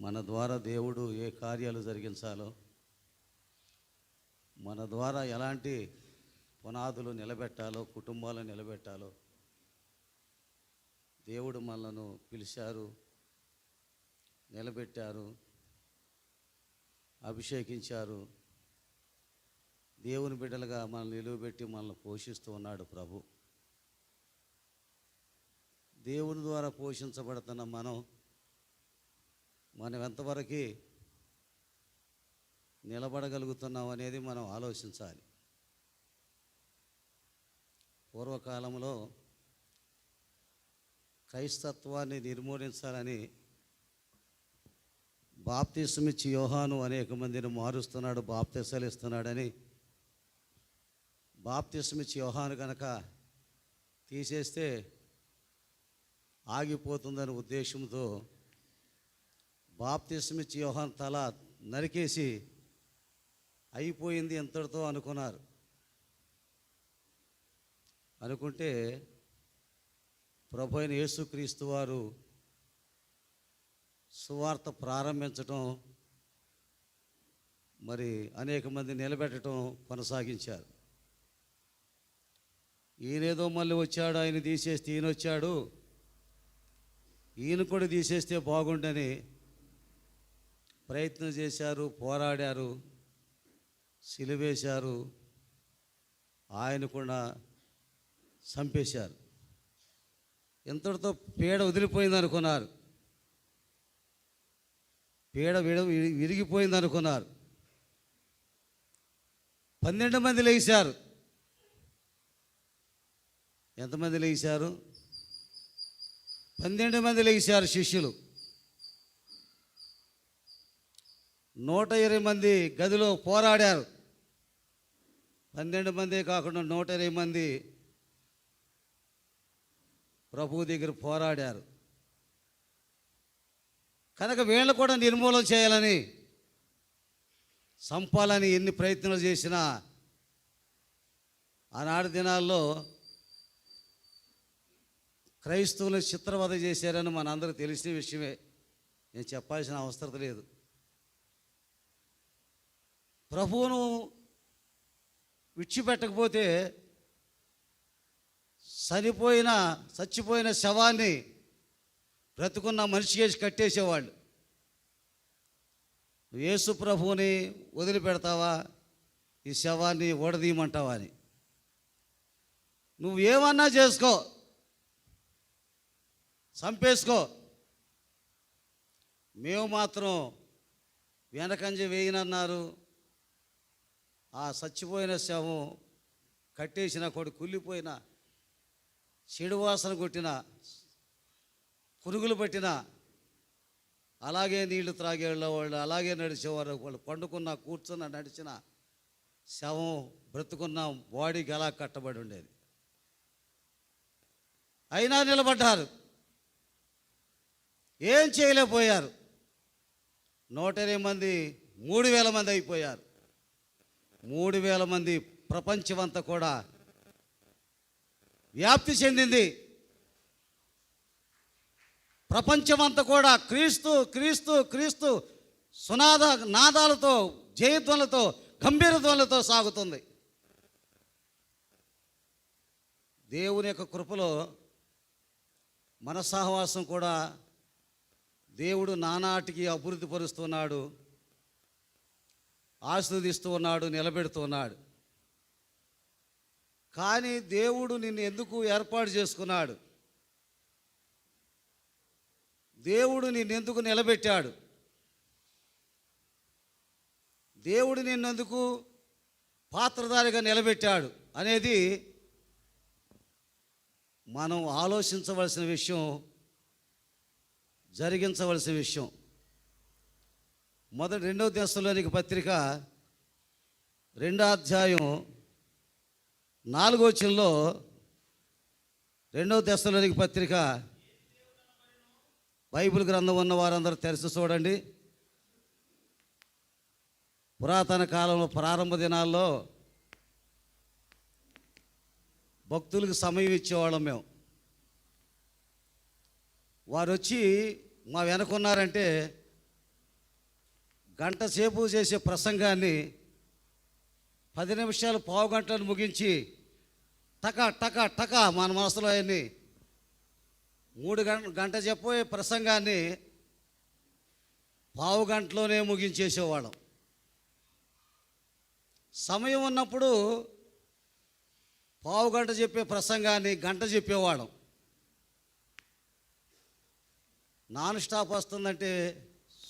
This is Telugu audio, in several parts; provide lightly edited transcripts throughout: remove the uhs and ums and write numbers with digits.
మన ద్వారా దేవుడు ఏ కార్యాలు జరిగించాలో, మన ద్వారా ఎలాంటి పునాదులు నిలబెట్టాలో, కుటుంబాలు నిలబెట్టాలో దేవుడు మనలను పిలిచారు, నిలబెట్టారు, అభిషేకించారు. దేవుని బిడ్డలుగా మనల్ని నిలువబెట్టి మనల్ని పోషిస్తూ ఉన్నాడు ప్రభు. దేవుని ద్వారా పోషించబడుతున్న మనం ఎంతవరకు నిలబడగలుగుతున్నాం అనేది మనం ఆలోచించాలి. పూర్వకాలంలో క్రైస్తత్వాన్ని నిర్మూలించాలని బాప్తిస్మిచ్చి యోహాను అనేక మందిని మారుస్తున్నాడు, బాప్తిసాలు ఇస్తున్నాడని బాప్తిస్మిచ్చి యోహాను కనుక తీసేస్తే ఆగిపోతుందనే ఉద్దేశంతో బాప్తిస్మిచ్చి యోహాను తల నరికేసి అయిపోయింది ఎంతటితో అనుకున్నారు. అనుకుంటే ప్రభు అయిన యేసుక్రీస్తు వారు సువార్త ప్రారంభించటం, మరి అనేక మంది నిలబెట్టడం కొనసాగించారు. ఈయనేదో మళ్ళీ వచ్చాడు, ఆయన తీసేస్తే ఈయన వచ్చాడు, ఈయన కూడా తీసేస్తే బాగుండని ప్రయత్నం చేశారు, పోరాడారు, సిలువేశారు, ఆయన కూడా చంపేశారు. ఎంతటితో పీడ వదిలిపోయింది అనుకున్నారు, పీడ విరిగిపోయింది అనుకున్నారు. 12 మంది లేచారు. ఎంతమంది లేచారు? 12 మంది లేచారు శిష్యులు. 120 మంది గదిలో పోరాడారు. 12 మందే కాకుండా 120 మంది ప్రభువు దగ్గర పోరాడారు. కనుక వీళ్ళు కూడా నిర్మూలన చేయాలని, చంపాలని ఎన్ని ప్రయత్నాలు చేసినా ఆనాటి దినాల్లో క్రైస్తవులు చిత్రవధ చేశారని మనందరికీ తెలిసిన విషయమే, నేను చెప్పాల్సిన అవసరం లేదు. ప్రభువును విడిచిపెట్టకపోతే చచ్చిపోయిన శవాన్ని బ్రతుకున్న మనిషి చేసి కట్టేసేవాళ్ళు. యేసు ప్రభువుని వదిలిపెడతావా, ఈ శవాన్ని ఓడదీయమంటావా అని. నువ్వేమన్నా చేసుకో, చంపేసుకో, మేము మాత్రం వెనకంజ వేయనన్నారు. ఆ చచ్చిపోయిన శవం కట్టేసిన కొడు కుళ్ళిపోయిన, చెడు వాసన కొట్టిన, పురుగులు పట్టిన అలాగే నీళ్లు త్రాగేవాళ్ళు, అలాగే నడిచేవారు. వాళ్ళు పండుకున్న, కూర్చున్న, నడిచిన శవం బ్రతుకున్న బాడీకి ఎలా కట్టబడి ఉండేది. అయినా నిలబడ్డారు, ఏం చేయలేకపోయారు. 120 మంది 3000 మంది అయిపోయారు. 3000 మంది ప్రపంచమంతా కూడా వ్యాప్తి చెందింది. ప్రపంచమంతా కూడా క్రీస్తు క్రీస్తు క్రీస్తు నాదాలతో, జయధ్వనులతో, గంభీరధ్వనులతో సాగుతుంది. దేవుని యొక్క కృపలో మన సహవాసం కూడా దేవుడు నానాటికి అభివృద్ధి పరుస్తున్నాడు, ఆశీర్వదిస్తూ ఉన్నాడు, నిలబెడుతూ ఉన్నాడు. కానీ దేవుడు నిన్ను ఎందుకు ఏర్పాటు చేసుకున్నాడు? దేవుడు నిన్నెందుకు నిలబెట్టాడు? దేవుడు నిన్నెందుకు పాత్రధారిగా నిలబెట్టాడు అనేది మనం ఆలోచించవలసిన విషయం, జరిగించవలసిన విషయం. 2 దశలోనిక పత్రిక 2వ అధ్యాయం 4వ వచనంలో, 2 దశలోనిక పత్రిక, బైబిల్ గ్రంథం ఉన్న వారందరూ తెరిచి చూడండి. పురాతన కాలంలో, ప్రారంభ దినాల్లో భక్తులకు సమయం ఇచ్చేవాళ్ళం మేము. వారు వచ్చి మా వెనకున్నారంటే గంట సేపు చేసే ప్రసంగాన్ని 10 నిమిషాలు, పావు గంటలను ముగించి టక టక టక మన మనసులో అవన్నీ 3 గంట చెప్పే ప్రసంగాన్ని పావు గంటలోనే ముగించేసేవాళ్ళం. సమయం ఉన్నప్పుడు పావు గంట చెప్పే ప్రసంగాన్ని గంట చెప్పేవాళ్ళం. నాన్ స్టాప్ వస్తుందంటే,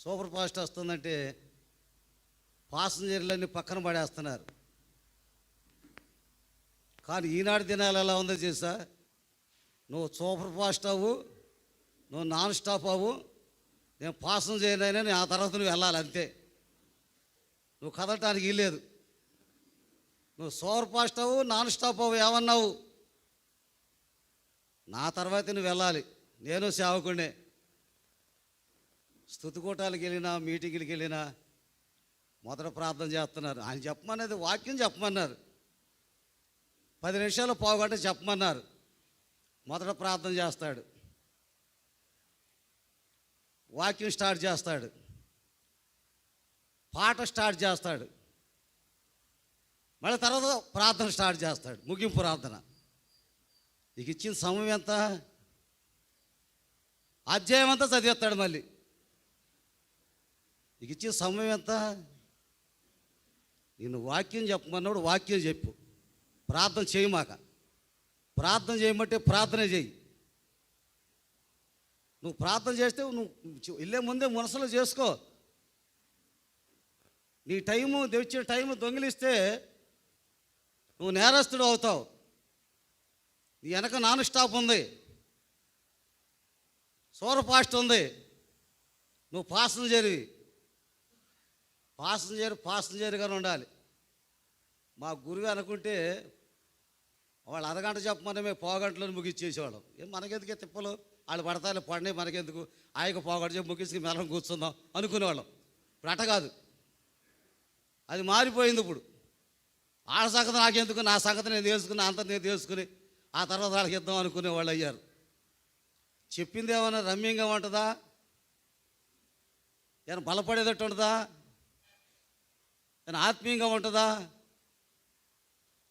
సూపర్ ఫాస్ట్ వస్తుందంటే పాసెంజర్లన్నీ పక్కన పడేస్తున్నారు. కానీ ఈనాడు దినాలు ఎలా ఉందో చేసా, నువ్వు సూపర్ ఫాస్ట్ అవ్వు, నువ్వు నాన్ స్టాప్ అవ్వు, నేను పాసెంజర్ అయినా ఆ తర్వాత నువ్వు వెళ్ళాలి అంతే, నువ్వు కదలటానికి వీల్లేదు. నువ్వు సూపర్ ఫాస్ట్ అవ్వు, నాన్ స్టాప్ అవ్వు, ఏమన్నావు, నా తర్వాతే నువ్వు వెళ్ళాలి. నేను సేవకుడినే. స్తుతికూటాలకు వెళ్ళినా, మీటింగ్కి వెళ్ళినా మొదట ప్రార్థన చేస్తున్నారు. ఆయన చెప్పమనేది వాక్యం చెప్పమన్నారు. 10 నిమిషాలు, పావు గంట చెప్పమన్నారు. మొదట ప్రార్థన చేస్తాడు, వాక్యం స్టార్ట్ చేస్తాడు, పాట స్టార్ట్ చేస్తాడు, మళ్ళీ తర్వాత ప్రార్థన స్టార్ట్ చేస్తాడు, ముగింపు ప్రార్థన. నీకు ఇచ్చిన సమయం ఎంత? అధ్యాయం అంతా చదివేస్తాడు. మళ్ళీ నీకు ఇచ్చిన సమయం ఎంత? నేను వాక్యం చెప్పమన్నాడు, వాక్యం చెప్పు. ప్రార్థన చేయమాక. ప్రార్థన చేయమంటే ప్రార్థనే చేయి. నువ్వు ప్రార్థన చేస్తే నువ్వు వెళ్ళే ముందే మనసులో చేసుకో. నీ టైము, తెచ్చిన టైము దొంగిలిస్తే నువ్వు నేరస్తుడు అవుతావు. నీ వెనక నాన్ స్టాప్ ఉంది, సూపర్ ఫాస్ట్ ఉంది, నువ్వు పాసెంజర్గానే ఉండాలి. మా గురువు అనుకుంటే వాళ్ళు అరగంట చెప్పమని మేము పావు గంటలో ముగించేసేవాళ్ళం. ఏం మనకెందుకే తిప్పలు, వాళ్ళు పడతారు పడినాయి, మనకెందుకు, ఆయనకు పావు గంట చెప్పి ముగించి మెలం కూర్చుందాం అనుకునేవాళ్ళం. ఇప్పుడు అట కాదు, అది మారిపోయింది. ఇప్పుడు వాళ్ళ సంగతి నాకెందుకు, నా సంగతి నేను తెలుసుకుని, అంత నేను తెలుసుకుని ఆ తర్వాత వాళ్ళకి ఇద్దాం అనుకునేవాళ్ళు అయ్యారు. చెప్పింది ఏమైనా రమ్యంగా ఉంటుందా, ఏమైనా బలపడేటట్టు ఉంటుందా, ఏమైనా ఆత్మీయంగా ఉంటుందా?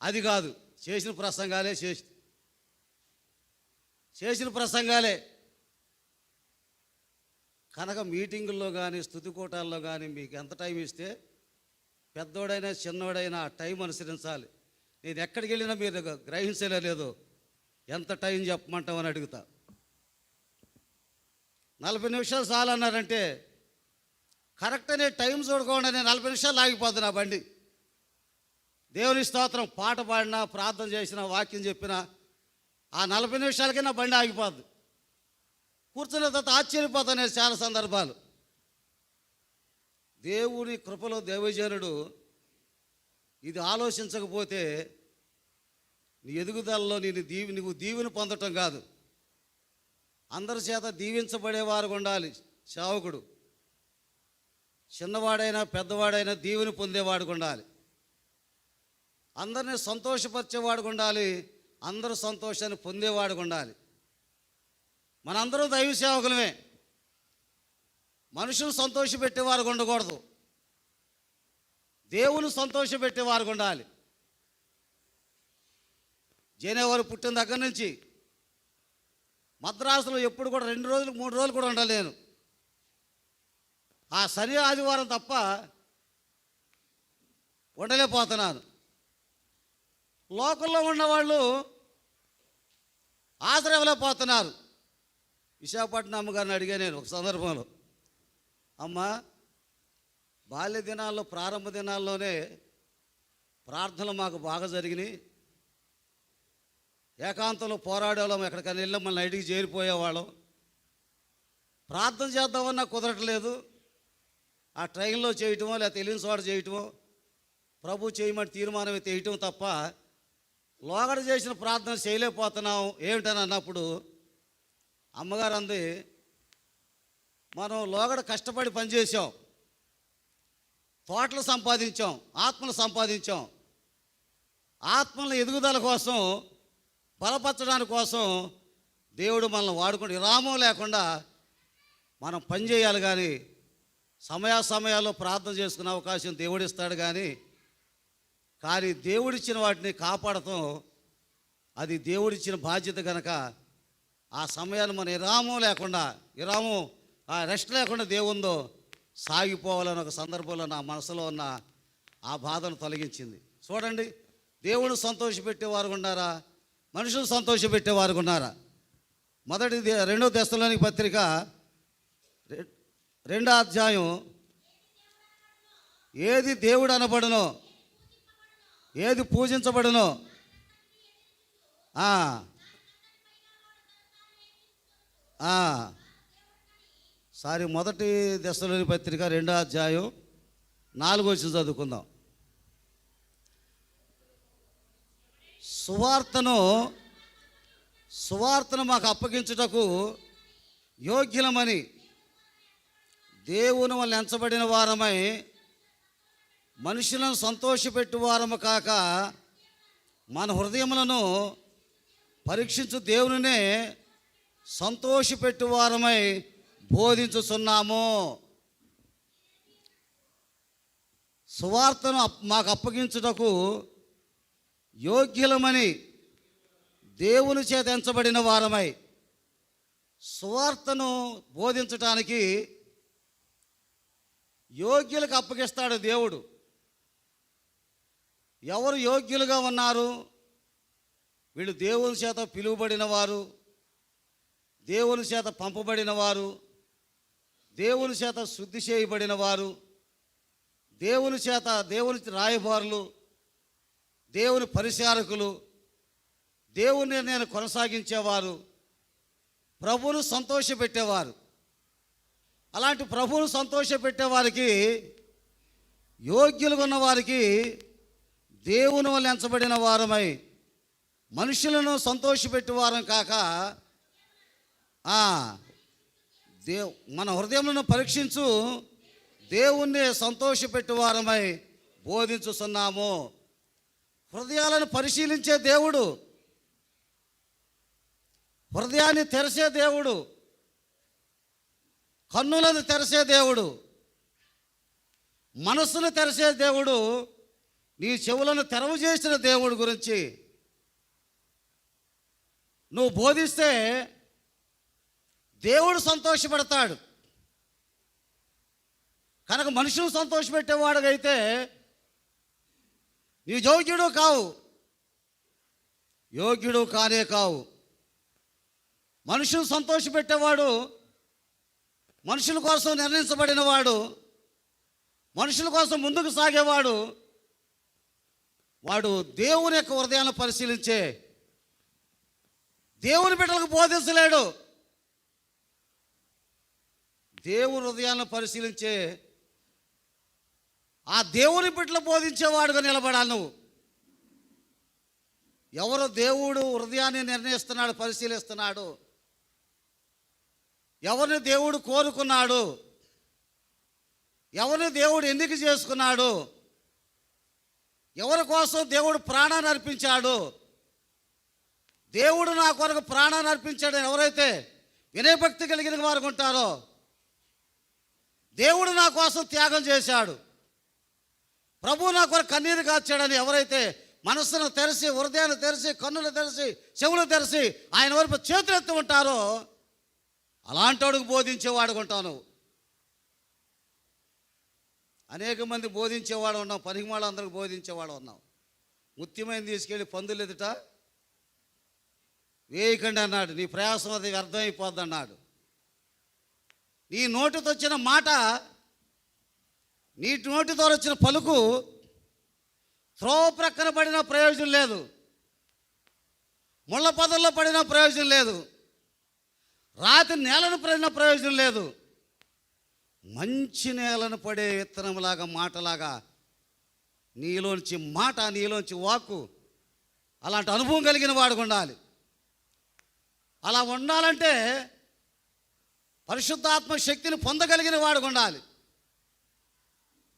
అది కాదు. చేసిన ప్రసంగాలే. కనుక మీటింగుల్లో కానీ, స్తుతికూటాల్లో కానీ మీకు ఎంత టైం ఇస్తే పెద్దోడైనా చిన్నోడైనా ఆ టైం అనుసరించాలి. నేను ఎక్కడికి వెళ్ళినా మీరు గ్రహించలేదు, ఎంత టైం చెప్పమంటామని అడుగుతా. 40 నిమిషాలు చాలన్నారంటే కరెక్ట్ అనే టైం చూడకుండా నేను 40 నిమిషాలు ఆగిపోద్ది నా బండి. దేవుని స్తోత్రం, పాట పాడినా, ప్రార్థన చేసినా, వాక్యం చెప్పినా ఆ 40 నిమిషాలకే నా బండి ఆగిపోద్ది. కూర్చున్న తర్వాత ఆశ్చర్యపోతాను నేను చాలా సందర్భాలు. దేవుని కృపలో దైవజనుడు ఇది ఆలోచించకపోతే నీ ఎదుగుదలలో నువ్వు దీవెని పొందటం కాదు, అందరి చేత దీవించబడేవారు ఉండాలి. సేవకుడు చిన్నవాడైనా పెద్దవాడైనా దీవెని పొందేవాడు ఉండాలి. అందరినీ సంతోషపరిచేవాడు ఉండాలి, అందరూ సంతోషాన్ని పొందేవాడు ఉండాలి. మనందరం దైవ సేవకులమే. మనుషులు సంతోషపెట్టేవారు ఉండకూడదు, దేవుని సంతోషపెట్టేవారు ఉండాలి. జనేవారు పుట్టిన దగ్గర నుంచి మద్రాసులో ఎప్పుడు కూడా 2 రోజులు 3 రోజులు కూడా ఉండాలి. నేను ఆ శని ఆదివారం తప్ప ఉండలేకపోతున్నాను. లోకల్లో ఉన్నవాళ్ళు ఆదరవలేకపోతున్నారు. విశాఖపట్నం అమ్మగారిని అడిగా నేను ఒక సందర్భంలో, అమ్మ బాల్య దినాల్లో, ప్రారంభ దినాల్లోనే ప్రార్థనలు మాకు బాగా జరిగినాయి, ఏకాంతంలో పోరాడేవాళ్ళం, ఎక్కడికైనా వెళ్ళి మళ్ళీ నైట్కి చేరిపోయేవాళ్ళం, ప్రార్థన చేద్దామన్నా కుదరట్లేదు. ఆ ట్రైన్లో చేయటమో లేకపోతే తెలియని చోట చేయటమో, ప్రభు చేయమని తీర్మానం చేయటం తప్ప లోగడ చేసిన ప్రార్థన చేయలేకపోతున్నాం ఏమిటని అన్నప్పుడు అమ్మగారు అంది, మనం లోగడ కష్టపడి పనిచేసాం, తోటలు సంపాదించాం, ఆత్మలు సంపాదించాం, ఆత్మల ఎదుగుదల కోసం, బలపరచడానికి కోసం దేవుడు మనల్ని వాడుకుంటే విరామం లేకుండా మనం పనిచేయాలి. కానీ సమయాల్లో ప్రార్థన చేసుకునే అవకాశం దేవుడిస్తాడు, కానీ దేవుడిచ్చిన వాటిని కాపాడటం అది దేవుడిచ్చిన బాధ్యత కనుక ఆ సమయాన్ని మన విరామం ఆ రెస్ట్ లేకుండా దేవుందో సాగిపోవాలని ఒక సందర్భంలో నా మనసులో ఉన్న ఆ బాధను తొలగించింది. చూడండి, దేవుడు సంతోషపెట్టేవారు ఉన్నారా, మనుషులు సంతోషపెట్టేవారు ఉన్నారా? 2 దెస్సలోనిక పత్రిక 2వ అధ్యాయం, ఏది దేవుడు అనబడునో, ఏది పూజించబడునో, సారీ 1 దెస్సలోనిక పత్రిక 2వ అధ్యాయం 4వ వచనం చదువుకుందాం. సువార్తను మాకు అప్పగించుటకు యోగ్యులమని దేవుని వల్ల ఎంచబడిన వారమై మనుషులను సంతోషపెట్టు వారము కాక మన హృదయములను పరీక్షించు దేవునినే సంతోషపెట్టు వారమై బోధించుచున్నాము. సువార్తను మాకు అప్పగించుటకు యోగ్యులమని దేవుని చేత ఎంచబడిన వారమై సువార్తను బోధించటానికి యోగ్యులకు అప్పగిస్తాడు దేవుడు. ఎవరు యోగ్యులుగా ఉన్నారు? వీళ్ళు దేవుని చేత పిలువబడిన వారు, దేవుని చేత పంపబడిన వారు, దేవుని చేత శుద్ధి చేయబడిన వారు, దేవుని రాయబారులు, దేవుని పరిచారకులు, దేవుని నిర్ణయాన్ని కొనసాగించేవారు, ప్రభువును సంతోషపెట్టేవారు. అలాంటి ప్రభువును సంతోషపెట్టేవారికి, యోగ్యులుగా ఉన్న వారికి దేవుని వల్ల ఎంచబడిన వారమై మనుషులను సంతోషపెట్టేవారం కాక మన హృదయములను పరీక్షించు దేవుణ్ణి సంతోషపెట్టేవారమై బోధించుతున్నాము. హృదయాలను పరిశీలించే దేవుడు, హృదయాన్ని తెరిసే దేవుడు, కన్నులను తెరిసే దేవుడు, మనస్సును తెరిసే దేవుడు, నీ చెవులను తెరవ చేసిన దేవుడు గురించి నువ్వు బోధిస్తే దేవుడు సంతోషపడతాడు. కనుక మనుషులు సంతోషపెట్టేవాడుగైతే నీ యోగ్యుడు కానే కావు. మనుషులు సంతోషపెట్టేవాడు, మనుషుల కోసం నిర్ణయించబడినవాడు, మనుషుల కోసం ముందుకు సాగేవాడు, వాడు దేవుని యొక్క హృదయాన్ని పరిశీలించే దేవుని బిడ్డలకు బోధించలేడు. దేవుని హృదయాన్ని పరిశీలించే ఆ దేవుని బిడ్డలు బోధించేవాడుగా నిలబడాలి నువ్వు. ఎవరు దేవుడు హృదయాన్ని నిర్ణయిస్తున్నాడు, పరిశీలిస్తున్నాడు, ఎవరిని దేవుడు కోరుకున్నాడు, ఎవరిని దేవుడు ఎన్నిక చేసుకున్నాడు, ఎవరి కోసం దేవుడు ప్రాణాన్ని అర్పించాడు, దేవుడు నా కొరకు ప్రాణాన్ని అర్పించాడని ఎవరైతే వినయభక్తి కలిగిన వారు ఉంటారో, దేవుడు నా కోసం త్యాగం చేశాడు, ప్రభువు నా కొరకు కన్నీరు కాచాడని ఎవరైతే మనస్సును తెరిచి, హృదయాన్ని తెరిచి, కన్నులు తెరిచి, చెవులు తెరిచి ఆయన వైపు చేతులెత్తి ఉంటారో అలాంటి వాడికి బోధించేవాడుగా ఉంటాను. అనేక మంది బోధించేవాడు ఉన్నాం, పనికిమాల అందరికి బోధించేవాడు ఉన్నాం. ముత్యమైన తీసుకెళ్ళి పందులు ఎదుట వేయకండి అన్నాడు, నీ ప్రయాసం అది వ్యర్థమైపోద్ది అన్నాడు. నీ నోటితో వచ్చిన మాట, నీ నోటితో వచ్చిన పలుకు త్రోవ ప్రక్కన పడినా ప్రయోజనం లేదు, ముళ్ళ పొదల్లో పడినా ప్రయోజనం లేదు, రాత్రి నేలను పడినా ప్రయోజనం లేదు. మంచి నేలను పడే విత్తనంలాగా, మాటలాగా నీలోంచి మాట, నీలోంచి వాక్కు అలాంటి అనుభవం కలిగిన వాడుగా ఉండాలి. అలా ఉండాలంటే పరిశుద్ధాత్మ శక్తిని పొందగలిగిన వాడుగా ఉండాలి.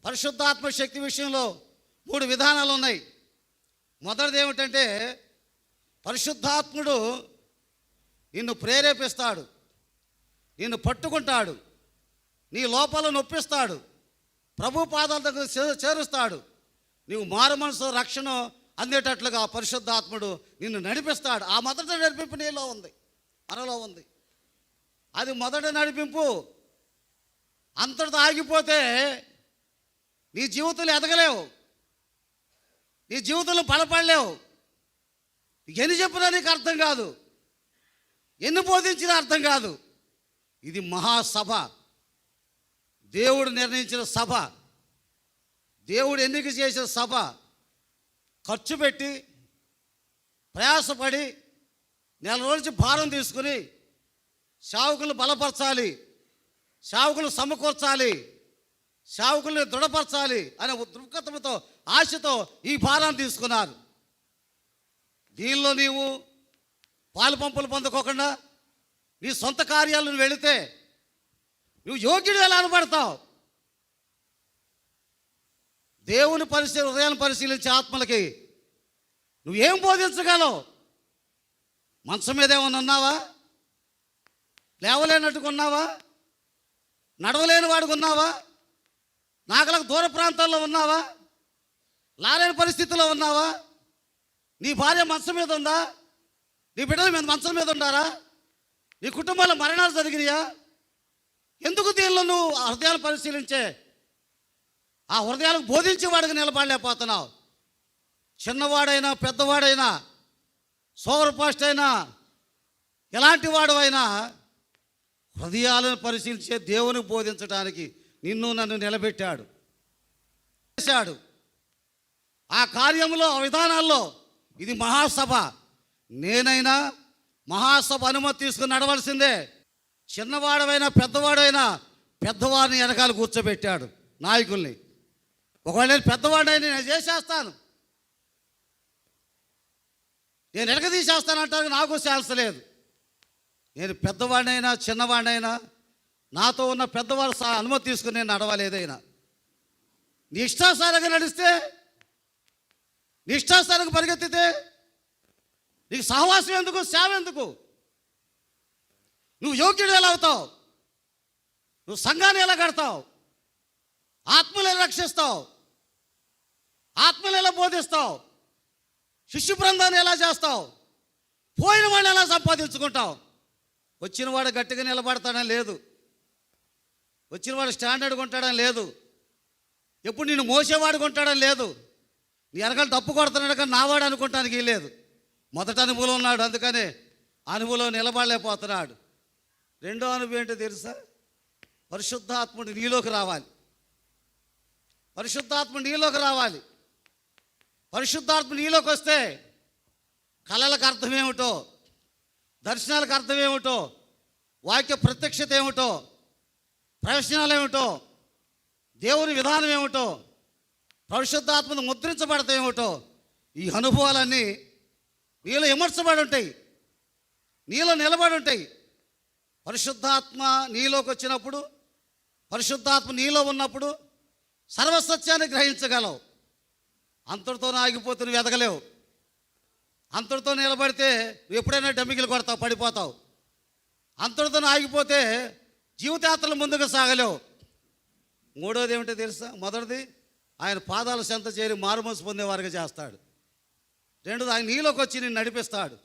పరిశుద్ధాత్మ శక్తి విషయంలో 3 విధానాలు ఉన్నాయి. మొదటిది ఏమిటంటే, పరిశుద్ధాత్ముడు నిన్ను ప్రేరేపిస్తాడు, నిన్ను పట్టుకుంటాడు, నీ లోపాలను నొప్పిస్తాడు, ప్రభు పాదాల దగ్గర చేరుస్తాడు. నీవు మారు మనసు రక్షణ అందేటట్లుగా పరిశుద్ధాత్ముడు నిన్ను నడిపిస్తాడు. ఆ మొదటి నడిపింపు నీలో ఉంది, మనలో ఉంది. అది మొదటి నడిపింపు. అంతటితో ఆగిపోతే నీ జీవితంలో ఎదగలేవు, నీ జీవితంలో బలపడలేవు. ఎన్ని చెప్పినా నీకు అర్థం కాదు, ఎన్ని బోధించినా అర్థం కాదు. ఇది మహాసభ, దేవుడు నిర్ణయించిన సభ, దేవుడు ఎన్నిక చేసిన సభ. ఖర్చు పెట్టి ప్రయాసపడి నెల రోజు భారం తీసుకుని సేవకులు బలపరచాలి, సేవకులు సమకూర్చాలి, సేవకుల్ని దృఢపరచాలి అనే దృక్పథంతో ఆశతో ఈ భారాన్ని తీసుకున్నారు. దీనిలో నీవు పాలు పంపులు పొందుకోకుండా నీ సొంత కార్యాలను వెళితే నువ్వు యోగ్యుడు ఎలా అనబడతావు? దేవుని హృదయాన్ని పరిశీలించే ఆత్మలకి నువ్వేం బోధించగలవు? మంచం మీద ఏమన్నా ఉన్నావా? లేవలేనట్టుగా ఉన్నావా? నడవలేని వాడికి ఉన్నావా? నాగలకు దూర ప్రాంతాల్లో ఉన్నావా? లాలేని పరిస్థితిలో ఉన్నావా? నీ భార్య మంచం మీద ఉందా? నీ బిడ్డల మీద మంచం మీద ఉండారా? నీ కుటుంబాల మరణాలు జరిగినాయా? ఎందుకు దీనిలో నువ్వు హృదయాలు పరిశీలించే ఆ హృదయాలకు బోధించేవాడికి నిలబడలేకపోతున్నావు? చిన్నవాడైనా పెద్దవాడైనా సోవర్ పాస్ట్ అయినా ఎలాంటి వాడు అయినా హృదయాలను పరిశీలించే దేవునికి బోధించడానికి నిన్ను నన్ను నిలబెట్టాడు, చేశాడు. ఆ కార్యంలో, ఆ విధానాల్లో ఇది మహాసభ. నేనైనా మహాసభ అనుమతి తీసుకుని నడవలసిందే. చిన్నవాడవైనా పెద్దవాడైనా పెద్దవాడిని వెనకాల కూర్చోబెట్టాడు, నాయకుల్ని. ఒకవేళ నేను పెద్దవాడినైనా నేను చేసేస్తాను, నేను వెనక తీసేస్తానంటానికి నాకు ఛాన్స్ లేదు. నేను పెద్దవాడినైనా చిన్నవాడినైనా నాతో ఉన్న పెద్దవాడు అనుమతి తీసుకుని నేను నడవాలి. ఏదైనా నీ ఇష్టాసారంగా నడిస్తే, నీ ఇష్టాసారంగా పరిగెత్తితే నీకు సహవాసం ఎందుకు, సేవ ఎందుకు? నువ్వు యోగ్యుడు ఎలా అవుతావు? నువ్వు సంఘాన్ని ఎలా కడతావు? ఆత్మలు ఎలా రక్షిస్తావు? ఆత్మలు ఎలా బోధిస్తావు? శిష్యు బృందాన్ని ఎలా చేస్తావు? పోయిన వాడిని ఎలా సంపాదించుకుంటావు? వచ్చినవాడు గట్టిగా నిలబడతాడని లేదు, వచ్చినవాడు స్టాండర్డ్గా ఉంటాడని లేదు, ఎప్పుడు నిన్ను మోసేవాడుగా ఉంటాడని లేదు. నీ వెనకాల తప్పు కొడుతున్నాడు కానీ నావాడు అనుకుంటానికి లేదు. మొదటి అనుభవం ఉన్నాడు, అందుకనే అనుభవంలో నిలబడలేకపోతున్నాడు. రెండో అనుభవం ఏంటో తెలుసా? పరిశుద్ధాత్ముడు నీలోకి రావాలి, పరిశుద్ధాత్ముడు నీలోకి రావాలి. పరిశుద్ధాత్మ నీలోకి వస్తే కళలకు అర్థమేమిటో, దర్శనాలకు అర్థమేమిటో, వాక్య ప్రత్యక్షత ఏమిటో, ప్రవచనాలు ఏమిటో, దేవుని విధానం ఏమిటో, పరిశుద్ధాత్మను ముద్రించబడతాం ఏమిటో, ఈ అనుభవాలన్నీ నీలో ఇమర్చబడి ఉంటాయి, నీలో నిలబడి ఉంటాయి. పరిశుద్ధాత్మ నీలోకి వచ్చినప్పుడు, పరిశుద్ధాత్మ నీలో ఉన్నప్పుడు సర్వసత్యాన్ని గ్రహించగలవు. అంతటితో ఆగిపోతే నువ్వు ఎదగలేవు. అంతటితో నిలబడితే నువ్వు ఎప్పుడైనా డమ్మికిలు కొడతావు, పడిపోతావు. అంతటితో ఆగిపోతే జీవితయాత్రలు ముందుకు సాగలేవు. మూడోది ఏమిటో తెలుసా? మొదటిది ఆయన పాదాల చెంత చేరి మారుమనసు పొందేవారుగా చేస్తాడు. రెండోది ఆయన నీలోకి వచ్చి నిన్ను నడిపిస్తాడు.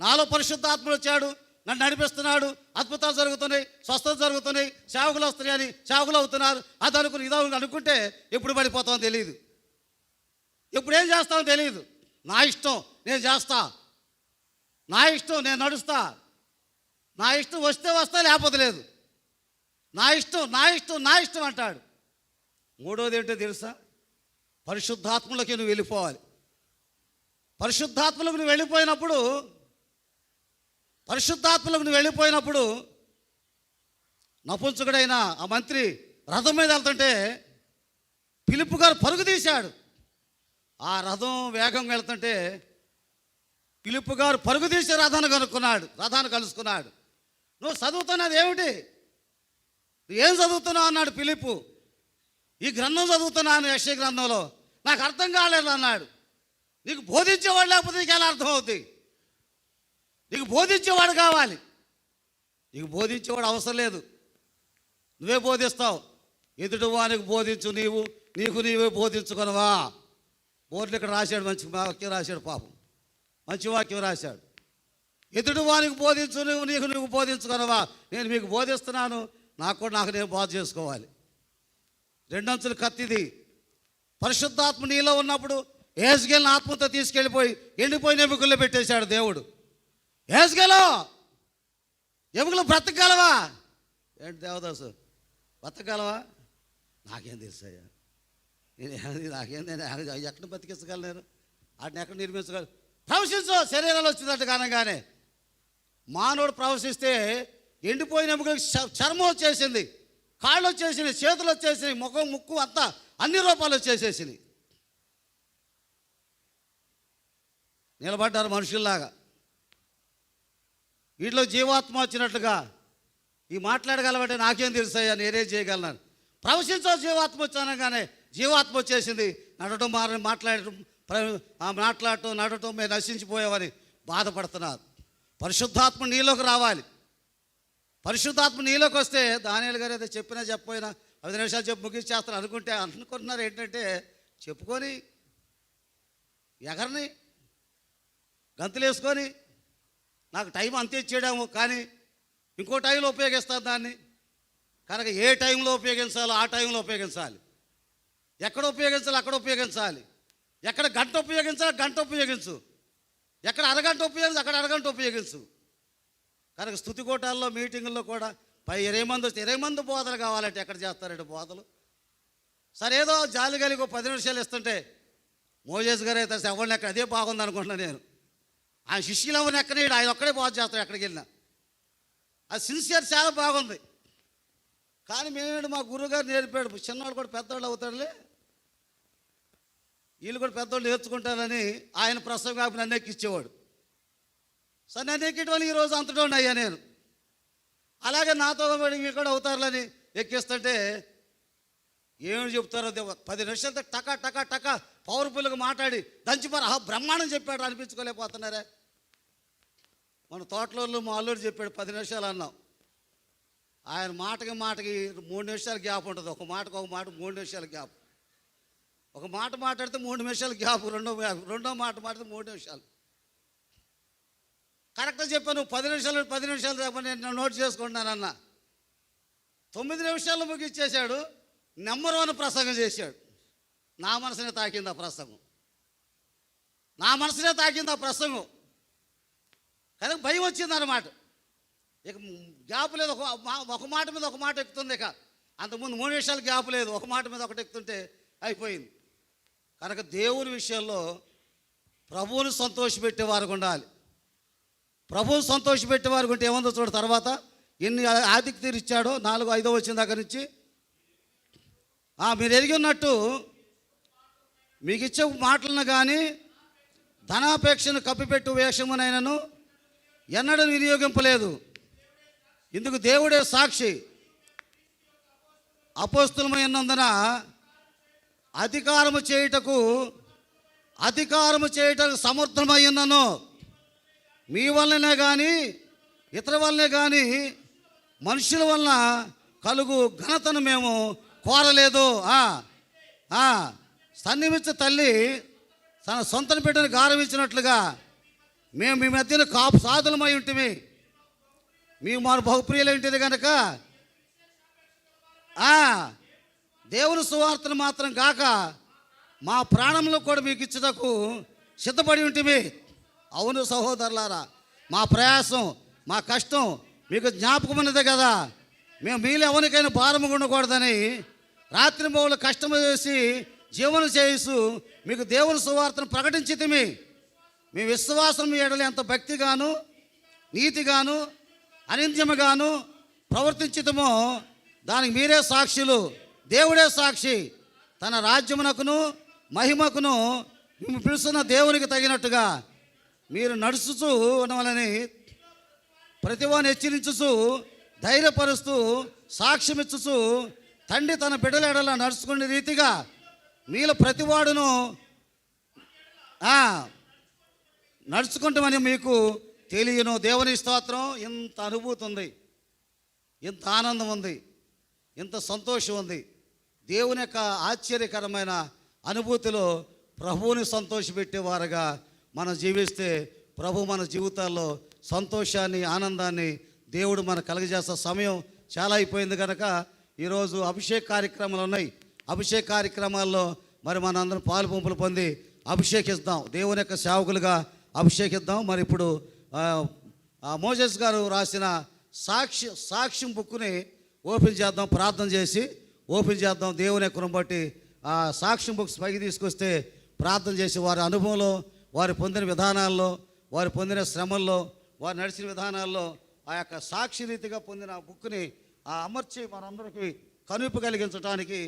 నాలో పరిశుద్ధాత్ముడు వచ్చాడు, నన్ను నడిపిస్తున్నాడు, అద్భుతాలు జరుగుతున్నాయి, స్వస్థత జరుగుతున్నాయి, సేవకులు వస్తున్నాయని సేవకులు అవుతున్నారు, అది అనుకుని ఇదో అనుకుంటే ఎప్పుడు పడిపోతామో తెలియదు, ఎప్పుడు ఏం చేస్తామో తెలియదు. నా ఇష్టం నేను చేస్తా, నా ఇష్టం నేను నడుస్తా, నా ఇష్టం వస్తే వస్తా లేకపోతే లేదు, నా ఇష్టం నా ఇష్టం నా ఇష్టం అంటాడు. మూడోది ఏంటో తెలుసా? పరిశుద్ధాత్మలోకి నువ్వు వెళ్ళిపోవాలి. పరిశుద్ధాత్మలకు నువ్వు వెళ్ళిపోయినప్పుడు, పరిశుద్ధాత్మలకు నువ్వు వెళ్ళిపోయినప్పుడు నపుంసకుడైన ఆ మంత్రి రథం మీద వెళ్తుంటే ఫిలిప్పు గారు పరుగు తీశాడు. ఆ రథం వేగంగా వెళ్తుంటే ఫిలిప్పు గారు పరుగు తీసి రథాన్ని కలుసుకున్నాడు. నువ్వు చదువుతున్నది ఏమిటి? ఏం చదువుతున్నావు అన్నాడు ఫిలిప్పు. ఈ గ్రంథం చదువుతున్నాను, యెషయా గ్రంథంలో. నాకు అర్థం కాలేదు అన్నాడు. నీకు బోధించేవాడు లేకపోతే నీకు ఎలా అర్థం అవుతుంది? నీకు బోధించేవాడు కావాలి, నీకు బోధించేవాడు అవసరం లేదు. నువ్వే బోధిస్తావు. ఎదుటి వానికి బోధించు, నీకు నీవే బోధించుకొనవా. బోర్డులు ఇక్కడ రాశాడు, మంచి వాక్యం రాశాడు, పాపం మంచి వాక్యం రాశాడు. ఎదుటి వానికి బోధించు, నీకు బోధించుకొనవా. నేను మీకు బోధిస్తున్నాను, నాకు నేను బోధ చేసుకోవాలి. రెండంచుల కత్తిది. పరిశుద్ధాత్మ నీలో ఉన్నప్పుడు ఏజ్గేల్ని ఆత్మతో తీసుకెళ్ళిపోయి ఎండిపోయిన ఎముకల్లో పెట్టేశాడు దేవుడు. ఏజ్గేలో ఎముకలు బ్రతకగలవా? ఏంటి దేవదాసు, బ్రతకగలవా? నాకేం తెలుసయ్యా, నేను ఎక్కడ బతికించగలను, నేను వాటిని ఎక్కడ నిర్మించగలను? ప్రవశించు, శరీరాలు వచ్చినట్టు కానగానే మానవుడు ప్రవశిస్తే ఎండిపోయిన ఎముకలకు చర్మం వచ్చేసింది, కాళ్ళు వచ్చేసింది, చేతులు వచ్చేసింది, ముఖం ముక్కు అంతా అన్ని రూపాలు వచ్చేసేసింది. నిలబడ్డారు మనుషుల్లాగా. వీటిలో జీవాత్మ వచ్చినట్లుగా ఈ మాట్లాడగలవంటే నాకేం తెలుసయ్యా, నేనేం చేయగలను? ప్రవశించో జీవాత్మ వచ్చానగానే జీవాత్మ వచ్చేసింది. నడటం మాట్లాడటం నడటం మేము నశించిపోయామని బాధపడుతున్నారు. పరిశుద్ధాత్మ నీలోకి రావాలి. పరిశుద్ధాత్మ నీలోకి వస్తే దానియేలు గారు ఏదో చెప్పినా చెప్పపోయినా 5 నిమిషాలు చెప్పి ముగించేస్తారు అనుకుంటున్నారు. ఏంటంటే చెప్పుకొని ఎగరని గంతులు వేసుకొని నాకు టైం అంతే ఇచ్చేయడము, కానీ ఇంకో టైంలో ఉపయోగిస్తాను దాన్ని. కనుక ఏ టైంలో ఉపయోగించాలో ఆ టైంలో ఉపయోగించాలి. ఎక్కడ ఉపయోగించాలో అక్కడ ఉపయోగించాలి. ఎక్కడ గంట ఉపయోగించాలో గంట ఉపయోగించు. ఎక్కడ అరగంట ఉపయోగించు అక్కడ అరగంట ఉపయోగించు. కనుక స్తుతి కోటాల్లో మీటింగుల్లో కూడా 20 మంది వస్తే 20 మంది బోధలు కావాలంటే ఎక్కడ చేస్తారంటే బోధలు. సరే ఏదో జాలి కలిగి 10 నిమిషాలు ఇస్తుంటే మోజేస్ గారు అయితే ఎవరిని ఎక్కడ అదే బాగుంది అనుకుంటున్నాను నేను. ఆయన శిష్యులు ఎవరిని ఎక్కడేడు, ఆయన ఒక్కడే బోధ చేస్తాడు ఎక్కడికి వెళ్ళినా. అది సిన్సియర్ చాలా బాగుంది. కానీ మేమేంటి, మా గురువుగారు నేర్పాడు, చిన్నవాడు కూడా పెద్దవాళ్ళు అవుతాడులే, వీళ్ళు కూడా పెద్దవాళ్ళు నేర్చుకుంటారని ఆయన ప్రసంగం కాకుండా నన్ను ఎక్కించేవాడు. సరే నన్ను ఎక్కించడం వల్ల ఈరోజు అంతటోండి అయ్యా నేను. అలాగే నాతో మీరు కూడా అవుతారులని ఎక్కిస్తుంటే ఏమి చెప్తారో 10 నిమిషాలతో టకా టకా టకా పవర్ఫుల్గా మాట్లాడి దంచిపారు బ్రహ్మాండం చెప్పాడు అనిపించుకోలేకపోతున్నారే. మన తోటలోళ్ళు మా అల్లుడు చెప్పాడు 10 నిమిషాలు అన్నాం. ఆయన మాటకి 3 నిమిషాల గ్యాప్ ఉంటుంది. ఒక మాట 3 నిమిషాల గ్యాప్. ఒక మాట మాట్లాడితే 3 నిమిషాల గ్యాప్, రెండో మాట మాట్లాడితే 3 నిమిషాలు. కరెక్ట్గా చెప్పాను. 10 నిమిషాలు చెప్పని నేను నోట్ చేసుకుంటున్నానన్న. 9 నిమిషాల్లో ముగిచ్చేశాడు. నెంబర్ 1 ప్రసంగం చేశాడు. నా మనసునే తాకింది ఆ ప్రసంగం. కనుక భయం వచ్చిందన్నమాట. ఇక గ్యాప్ లేదు, ఒక మాట మీద ఒక మాట ఎక్కుతుంది. ఇక అంతకుముందు 3 నిమిషాలు గ్యాప్ లేదు, ఒక మాట మీద ఒకటి ఎక్కుతుంటే అయిపోయింది. కనుక దేవుని విషయంలో ప్రభువుని సంతోషపెట్టేవారు ఉండాలి. ప్రభువు సంతోషపెట్టేవారు ఉంటే ఏముందో చూడ. తర్వాత ఎన్ని ఆతిథ్యతలు ఇచ్చాడో 4-5 వచ్చిన దగ్గర నుంచి మీరు ఎరిగి ఉన్నట్టు మీకు ఇచ్చే మాటలను కానీ ధనాపేక్షను కప్పిపెట్టు వేషమునైనను ఎన్నడూ వినియోగింపలేదు. ఇందుకు దేవుడే సాక్షి. అపోస్తులమైనందున అధికారము చేయుటకు సమర్థమై ఉన్నాను. మీ వల్లనే కానీ ఇతర వల్లనే కానీ మనుషుల వలన కలుగు ఘనతను మేము కోరలేదు. సన్నిమిచ్చ తల్లి తన సొంత బిడ్డను గారవించినట్లుగా మేము మీ మధ్యన కాపు సాధులమై ఉంటిమి. మేము మన బహుప్రియులైంటిది కనుక దేవుని సువార్తను మాత్రం కాక మా ప్రాణంలో కూడా మీకు ఇచ్చుటకు సిద్ధపడి ఉంటిమి. అవును సహోదరులారా, మా ప్రయాసం మా కష్టం మీకు జ్ఞాపకం ఉన్నదే కదా. మేము మీలో ఎవరికైనా భారము ఉండకూడదని రాత్రి బహుళ కష్టము చేసి జీవనం చేయిస్తూ మీకు దేవుని సువార్తను ప్రకటించితిమి. మీ విశ్వాసం మీ ఎడల ఎంత భక్తిగాను నీతిగాను అనింద్యముగాను ప్రవర్తించితమో దానికి మీరే సాక్షులు. దేవుడే సాక్షి. తన రాజ్యమునకును మహిమకును మేము పిలుస్తున్న దేవునికి తగినట్టుగా మీరు నడుచుచూ ఉండవాలని ప్రతివాన్ని హెచ్చరించుచూ ధైర్యపరుస్తూ సాక్ష్యమిచ్చుచూ తండ్రి తన బిడ్డల ఎడల నడుచుకునే రీతిగా మీలో ప్రతివాడును నడుచుకుంటామని మీకు తెలియను. దేవుని స్తోత్రం. ఇంత అనుభూతి ఉంది, ఇంత ఆనందం ఉంది. ఇంత సంతోషం ఉంది. దేవుని యొక్క ఆశ్చర్యకరమైన అనుభూతిలో ప్రభువుని సంతోషపెట్టేవారుగా మనం జీవిస్తే ప్రభు మన జీవితాల్లో సంతోషాన్ని, ఆనందాన్ని దేవుడు మనకు కలగజేసే సమయం చాలా అయిపోయింది కనుక ఈరోజు అభిషేక కార్యక్రమాలు ఉన్నాయి. అభిషేక కార్యక్రమాల్లో మరి మనందరం పాలు పంపులు పొంది అభిషేకిద్దాం, దేవుని యొక్క సేవకులుగా అభిషేకిద్దాం. మరి ఇప్పుడు మోజెస్ గారు రాసిన సాక్ష్యం బుక్ని ఓపెన్ చేద్దాం, ప్రార్థన చేసి ఓపెన్ చేద్దాం. దేవుని కృపను బట్టి ఆ సాక్ష్యం బుక్స్ పైకి తీసుకొస్తే ప్రార్థన చేసి వారి అనుభవంలో, వారు పొందిన విధానాల్లో, వారు పొందిన శ్రమల్లో, వారు నడిచిన విధానాల్లో ఆ యొక్క సాక్షి రీతిగా పొందిన బుక్ని అమర్చి మనందరికీ కనువిప్పు కలిగించడానికి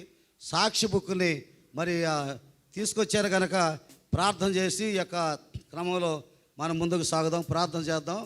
సాక్షి బుక్ని మరి తీసుకొచ్చారు కనుక ప్రార్థన చేసి ఈ యొక్క క్రమంలో మనం ముందుకు సాగుదాం, ప్రార్థన చేద్దాం.